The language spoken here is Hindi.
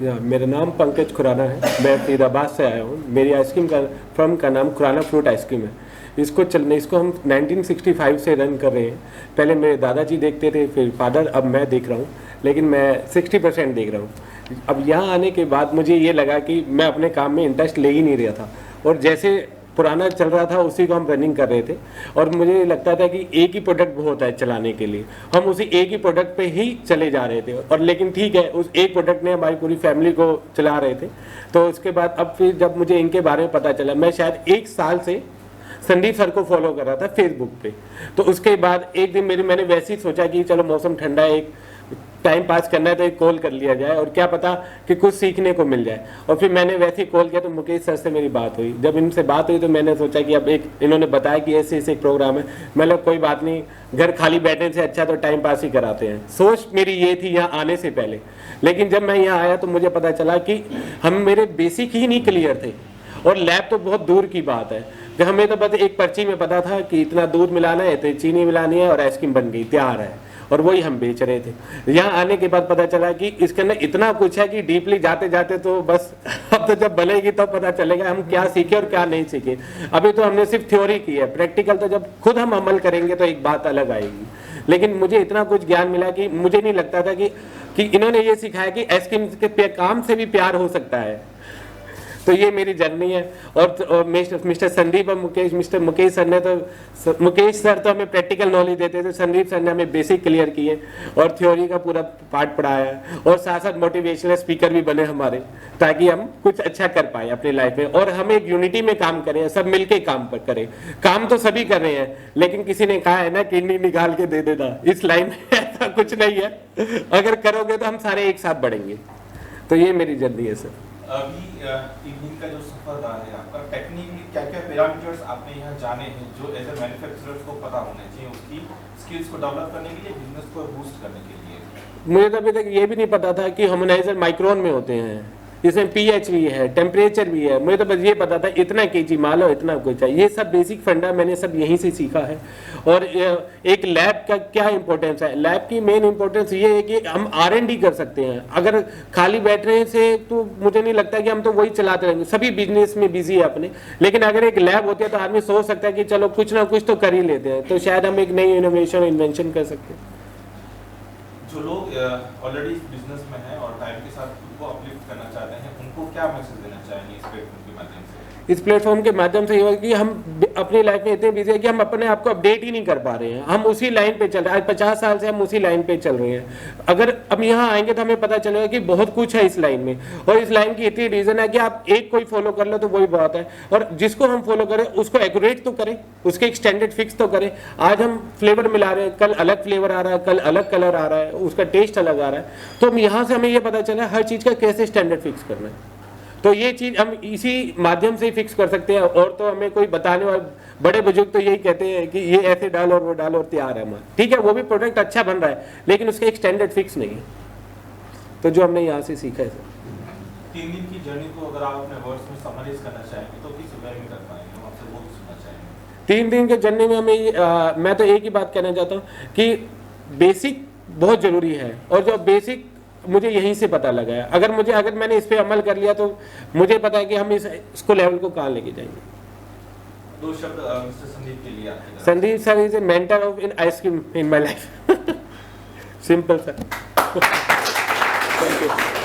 मेरा नाम पंकज खुराना है, मैं फरीदाबाद से आया हूँ। मेरी आइसक्रीम का फर्म का नाम खुराना फ्रूट आइसक्रीम है। इसको हम 1965 से रन कर रहे हैं। पहले मेरे दादाजी देखते थे, फिर फादर, अब मैं देख रहा हूँ, लेकिन मैं 60% देख रहा हूँ। अब यहाँ आने के बाद मुझे ये लगा कि मैं अपने काम में इंटरेस्ट ले ही नहीं रहा था, और जैसे पुराना चल रहा था उसी को हम रनिंग कर रहे थे। और मुझे लगता था कि एक ही प्रोडक्ट बहुत है चलाने के लिए, हम उसी एक ही प्रोडक्ट पे ही चले जा रहे थे। और लेकिन ठीक है, उस एक प्रोडक्ट ने हमारी पूरी फैमिली को चला रहे थे। तो उसके बाद अब फिर जब मुझे इनके बारे में पता चला, मैं शायद 1 साल से संदीप सर को फॉलो कर रहा था फेसबुक पे। तो उसके बाद एक दिन मैंने वैसे ही सोचा कि चलो मौसम ठंडा है, एक टाइम पास करना है तो एक कॉल कर लिया जाए, और क्या पता कि कुछ सीखने को मिल जाए। और फिर मैंने वैसे ही कॉल किया तो मुकेश सर से मेरी बात हुई। जब इनसे बात हुई तो मैंने सोचा कि अब इन्होंने बताया कि ऐसे ऐसे एक प्रोग्राम है, मतलब कोई बात नहीं, घर खाली बैठने से अच्छा तो टाइम पास ही कराते हैं। सोच मेरी ये थी यहाँ आने से पहले। लेकिन जब मैं यहाँ आया तो मुझे पता चला कि मेरे बेसिक ही नहीं क्लियर थे, और लैब तो बहुत दूर की बात है कि हमें तो बस एक पर्ची में पता था कि इतना दूध मिलाना है, तो चीनी मिलानी है, और आइसक्रीम बन गई, तैयार है, और वही हम बेच रहे थे। यहाँ आने के बाद पता चला कि इसके अंदर इतना कुछ है कि डीपली जाते जाते तो बस अब तो जब बनेगी तो पता चलेगा हम क्या सीखे और क्या नहीं सीखे। अभी तो हमने सिर्फ थ्योरी की है, प्रैक्टिकल तो जब खुद हम अमल करेंगे तो एक बात अलग आएगी। लेकिन मुझे इतना कुछ ज्ञान मिला कि मुझे नहीं लगता था कि इन्होंने ये सिखाया कि आइसक्रीम के काम से भी प्यार हो सकता है। तो ये मेरी जर्नी है। और मिस्टर संदीप और मिस्टर मुकेश सर ने तो मुकेश सर तो हमें प्रैक्टिकल नॉलेज देते थे, संदीप सर ने हमें बेसिक क्लियर किए और थ्योरी का पूरा पार्ट पढ़ाया, और साथ साथ मोटिवेशनल स्पीकर भी बने हमारे, ताकि हम कुछ अच्छा कर पाए अपनी लाइफ में, और हम एक यूनिटी में काम करें, सब मिलके काम पर करें। काम तो सभी कर रहे हैं, लेकिन किसी ने कहा है ना, किडनी निकाल के दे देना, इस लाइन में ऐसा कुछ नहीं है। अगर करोगे तो हम सारे एक साथ बढ़ेंगे। तो ये मेरी जर्नी है सर। अभी इवनिंग का जो सफर रहा है आपका, टेक्निकली क्या क्या पैरामीटर्स आपने यहाँ जाने हैं जो एज ए मैन्युफैक्चरर को पता होने चाहिए उसकी स्किल्स को डेवलप करने के लिए, बिजनेस को बूस्ट करने के लिए? मुझे तो अभी तक ये भी नहीं पता था कि हार्मोनाइजर माइक्रोन में होते हैं, इसमें पीएच भी है, टेम्परेचर भी है। मुझे तो बस ये पता था इतना केजी माल और इतना कुछ है। ये सब बेसिक फंडा मैंने सब यहीं से सीखा है। और एक लैब का क्या इंपॉर्टेंस है, लैब की मेन इंपॉर्टेंस ये है कि हम R&D कर सकते हैं। अगर खाली बैठने से तो मुझे नहीं लगता कि हम तो वही चलाते रहेंगे, सभी बिजनेस में बिजी है अपने। लेकिन अगर एक लैब होती है तो आदमी सोच सकता है कि चलो कुछ ना कुछ तो कर ही लेते हैं, तो शायद हम एक नई इनोवेशन इन्वेंशन कर सकते हैं। जो लोग ऑलरेडी बिजनेस में हैं और टाइम के साथ खुद को अपलिफ्ट करना चाहते हैं, उनको क्या मैसेज देना चाहेंगे इस प्लेटफॉर्म के माध्यम से? इस प्लेटफॉर्म के माध्यम से ये होगा कि हम अपनी लाइफ में इतने बिजी है कि हम अपने आप को अपडेट ही नहीं कर पा रहे हैं। हम उसी लाइन पे चल रहे हैं, आज 50 साल से हम उसी लाइन पे चल रहे हैं। अगर अब यहाँ आएंगे तो हमें पता चलेगा कि बहुत कुछ है इस लाइन में, और इस लाइन की इतनी रीजन है कि आप एक कोई फॉलो कर लो तो वही बात है। और जिसको हम फॉलो करें उसको एक्यूरेट तो करें, उसके एक स्टैंडर्ड फिक्स तो करें। आज हम फ्लेवर मिला रहे हैं, कल अलग फ्लेवर आ रहा है, कल अलग कलर आ रहा है, उसका टेस्ट अलग आ रहा है। तो यहाँ से हमें ये पता चला हर चीज़ का कैसे स्टैंडर्ड फिक्स करना है। तो ये चीज हम इसी माध्यम से ही फिक्स कर सकते हैं। और तो हमें कोई बताने वाले, बड़े बुजुर्ग तो यही कहते हैं कि ये ऐसे डालो और वो डालो और तैयार है हमारा। ठीक है, वो भी प्रोडक्ट अच्छा बन रहा है, लेकिन उसका एक स्टैंडर्ड फिक्स नहीं है। तो जो हमने यहाँ से सीखा है सर। 3 दिन की जर्नी को अगर आप अपने वर्ड्स में समराइज करना चाहेंगे तो किस वे में कर पाएंगे? हम आपसे वो सुनना चाहेंगे। 3 दिन के जर्नी में हमें मैं तो एक ही बात कहना चाहता हूँ कि बेसिक बहुत जरूरी है, और जो बेसिक मुझे यहीं से पता लगा है। अगर मैंने इस पे अमल कर लिया तो मुझे पता है कि हम इसको लेवल को कहाँ लेके जाएंगे। 2 शब्द मिस्टर संदीप के लिए। Sandeep sir is a mentor of in ice cream in my life. Simple sir. Thank you.